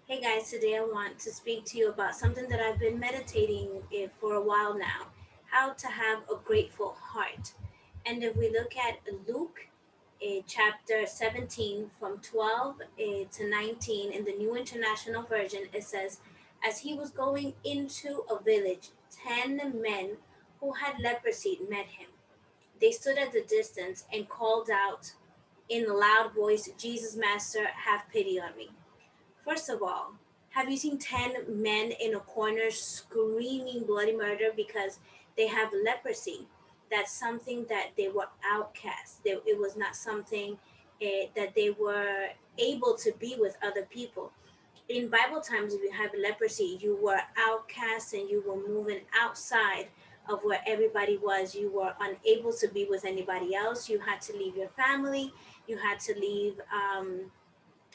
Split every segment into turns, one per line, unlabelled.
Hey guys, today I want to speak to you about something that I've been meditating for a while now, how to have a grateful heart. And if we look at Luke chapter 17 from 12 to 19 in the New International Version, it says, as he was going into a village, 10 men who had leprosy met him. They stood at a distance and called out in a loud voice, Jesus, Master, have pity on me. First of all, have you seen 10 men in a corner screaming bloody murder because they have leprosy? That's something that they were outcast. It was not something that they were able to be with other people. In Bible times, if you have leprosy, you were outcast and you were moving outside of where everybody was. You were unable to be with anybody else. You had to leave your family. You had to leave.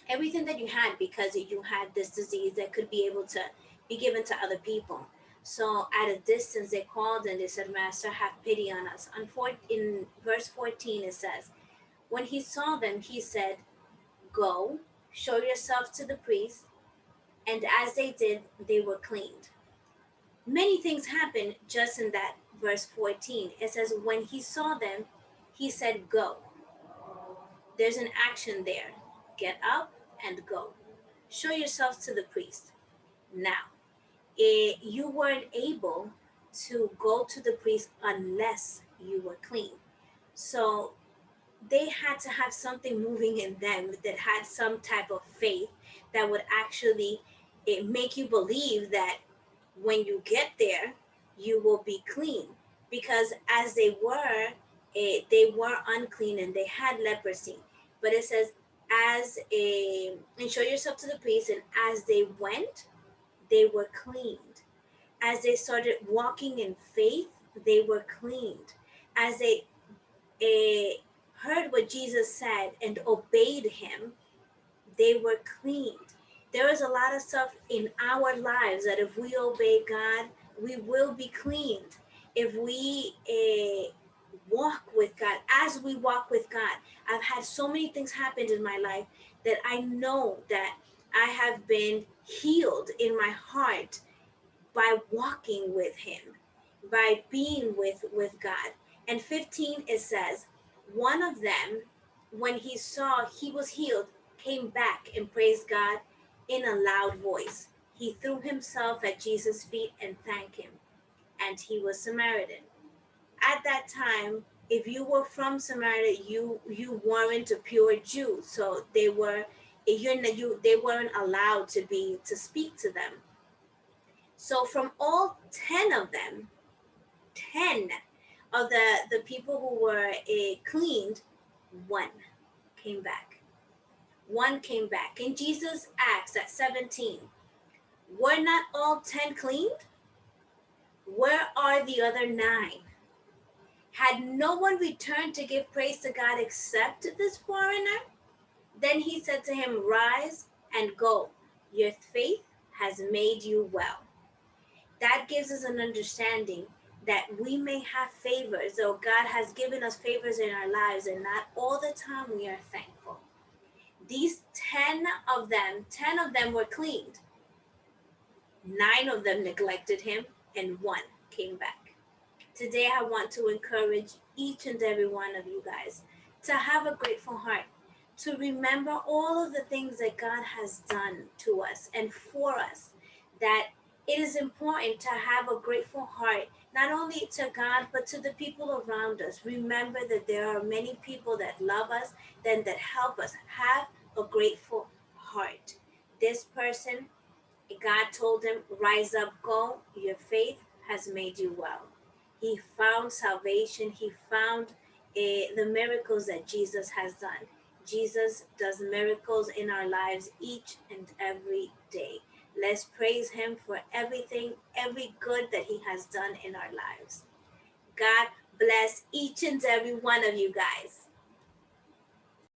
Everything that you had because you had this disease that could be able to be given to other people. So at a distance, they called and they said, Master, have pity on us. In verse 14, it says, when he saw them, he said, go, show yourself to the priest. And as they did, they were cleaned. Many things happened just in that verse 14. It says, when he saw them, he said, go. There's an action there. Get up and go. Show yourself to the priest. Now, you weren't able to go to the priest unless you were clean. So they had to have something moving in them that had some type of faith that would actually make you believe that when you get there, you will be clean. Because as they were unclean and they had leprosy. But it says, and show yourself to the priest, and as they went, they were cleaned. As they started walking in faith, they were cleaned. As they heard what Jesus said and obeyed him, they were cleaned. There is a lot of stuff in our lives that if we obey God, we will be cleaned. If we walk with God, as we walk with God, I've had so many things happen in my life that I know that I have been healed in my heart by walking with him, by being with God. And 15, it says, one of them, when he saw he was healed, came back and praised God in a loud voice. He threw himself at Jesus' feet and thanked him. And he was Samaritan. At that time, if you were from Samaria, you weren't a pure Jew. So they weren't allowed to speak to them. So from all 10 of them, 10 of the people who were cleaned, one came back. One came back. And Jesus asked at 17, were not all 10 cleaned? Where are the other 9? Had no one returned to give praise to God except this foreigner? Then he said to him, rise and go. Your faith has made you well. That gives us an understanding that we may have favors, though God has given us favors in our lives, and not all the time we are thankful. These 10 of them were cleaned. 9 of them neglected him, and one came back. Today, I want to encourage each and every one of you guys to have a grateful heart, to remember all of the things that God has done to us and for us, that it is important to have a grateful heart, not only to God, but to the people around us. Remember that there are many people that love us, then that help us. Have a grateful heart. This person, God told him, rise up, go, your faith has made you well. He found salvation. He found the miracles that Jesus has done. Jesus does miracles in our lives each and every day. Let's praise him for everything, every good that he has done in our lives. God bless each and every one of you guys.